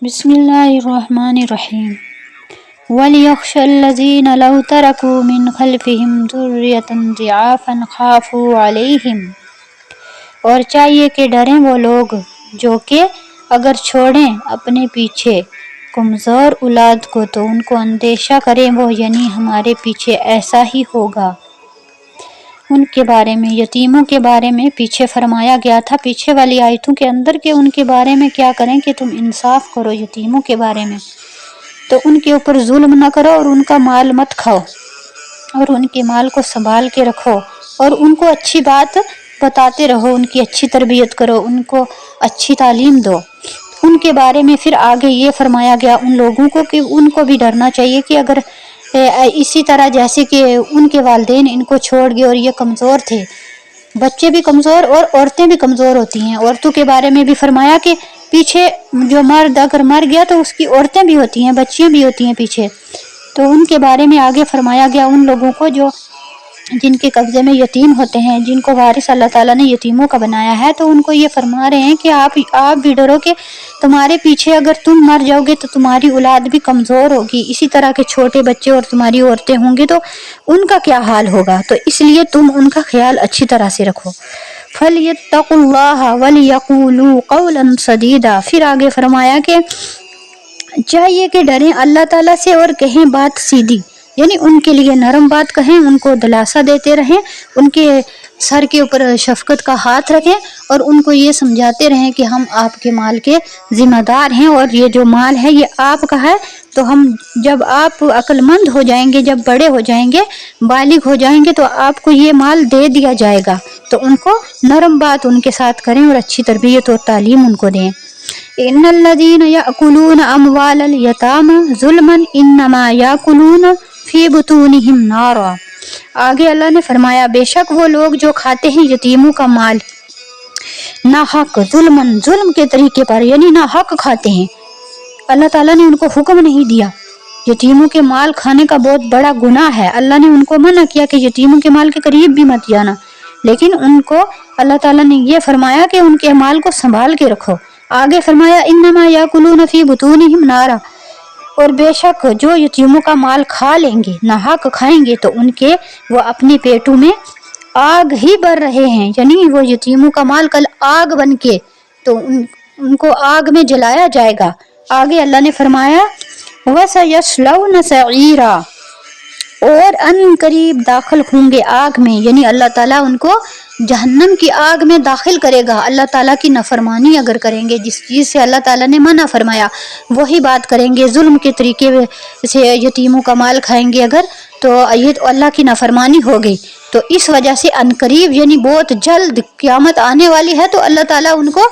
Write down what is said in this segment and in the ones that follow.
बिस्मिल्लाहिर्रहमानिर्रहीम। वलियख्शल्लज़ीन लौ तरकू मिन खल्फिहिम ज़ुर्रियतन ज़िआफ़न ख़ाफ़ू अलैहिम। और चाहिए कि डरें वो लोग जो कि अगर छोड़ें अपने पीछे कमज़ोर औलाद को तो उनको अंदेशा करें वो, यानी हमारे पीछे ऐसा ही होगा। उनके बारे में, यतीमों के बारे में पीछे फरमाया गया था, पीछे वाली आयतों के अंदर के उनके बारे में क्या करें कि तुम इंसाफ करो यतीमों के बारे में, तो उनके ऊपर जुल्म ना करो और उनका माल मत खाओ और उनके माल को संभाल के रखो और उनको अच्छी बात बताते रहो, उनकी अच्छी तरबियत करो, उनको अच्छी तालीम दो। उनके बारे में फिर आगे ये फरमाया गया उन लोगों को कि उनको भी डरना चाहिए कि अगर इसी तरह जैसे कि उनके वालिदैन इनको छोड़ गए और ये कमज़ोर थे, बच्चे भी कमज़ोर और औरतें भी कमज़ोर होती हैं। औरतों के बारे में भी फरमाया कि पीछे जो मर्द अगर मर गया तो उसकी औरतें भी होती हैं, बच्चियाँ भी होती हैं पीछे। तो उनके बारे में आगे फरमाया गया उन लोगों को जो जिनके कब्ज़े में यतीम होते हैं, जिनको वारिस अल्लाह ताला ने यतीमों का बनाया है, तो उनको ये फरमा रहे हैं कि आप भी डरो कि तुम्हारे पीछे अगर तुम मर जाओगे तो तुम्हारी औलाद भी कमज़ोर होगी, इसी तरह के छोटे बच्चे और तुम्हारी औरतें होंगी तो उनका क्या हाल होगा। तो इसलिए तुम उनका ख्याल अच्छी तरह से रखो। फलियत्तकुल्लाह वलियक़ूलू क़ौलन सदीदा। फिर आगे फरमाया कि चाहिए कि डरें अल्लाह ताला से और कहें बात सीधी, यानी उनके लिए नरम बात कहें, उनको दिलासा देते रहें, उनके सर के ऊपर शफकत का हाथ रखें और उनको ये समझाते रहें कि हम आपके माल के ज़िम्मेदार हैं और ये जो माल है ये आपका है। तो हम जब आप अक्लमंद हो जाएंगे, जब बड़े हो जाएंगे, बालिग हो जाएंगे तो आपको ये माल दे दिया जाएगा। तो उनको नरम बात उनके साथ करें और अच्छी तरबियत और तालीम उनको दें। इन्नल्लज़ीन याकुलून अमवालल यतामा ज़ुल्मन इन्नमा याकुलून फी बुतूनिहिम नारा। आगे अल्लाह ने फरमाया बेशक वो लोग जो खाते हैं यतीमों का माल ना हक जुल्मन, जुल्म के तरीके पर, यानी ना हक खाते हैं। अल्लाह ताला ने उनको हुक्म नहीं दिया, यतीमों के माल खाने का बहुत बड़ा गुनाह है। अल्लाह ने उनको मना किया कि यतीमों के माल के करीब भी मत जाना, लेकिन उनको अल्लाह ताला ने ये फरमाया कि उनके माल को संभाल के रखो। आगे फरमाया इन्नमा याकुलून फी बुतूनिहिम नारा। और बेशक जो यतीमों का माल खा लेंगे, नाहक खाएंगे, तो उनके वो अपने पेटों में आग ही बर रहे हैं, यानी वो यतीमों का माल कल आग बन के तो उनको आग में जलाया जाएगा। आगे अल्लाह ने फरमाया वसयस्लौन सईरा, और अन करीब दाखिल होंगे आग में, यानी अल्लाह ताला उनको जहन्नम की आग में दाखिल करेगा। अल्लाह ताला की नफरमानी अगर करेंगे, जिस चीज़ से अल्लाह ताला ने मना फरमाया वही बात करेंगे, जुल्म के तरीके से यतीमों का माल खाएंगे अगर, तो ये तो अल्लाह की नफरमानी हो गई। तो इस वजह से अनकरीब यानी बहुत जल्द क़यामत आने वाली है, तो अल्लाह ताला उनको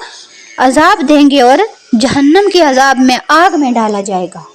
अजाब देंगे और जहन्नम के अजाब में, आग में डाला जाएगा।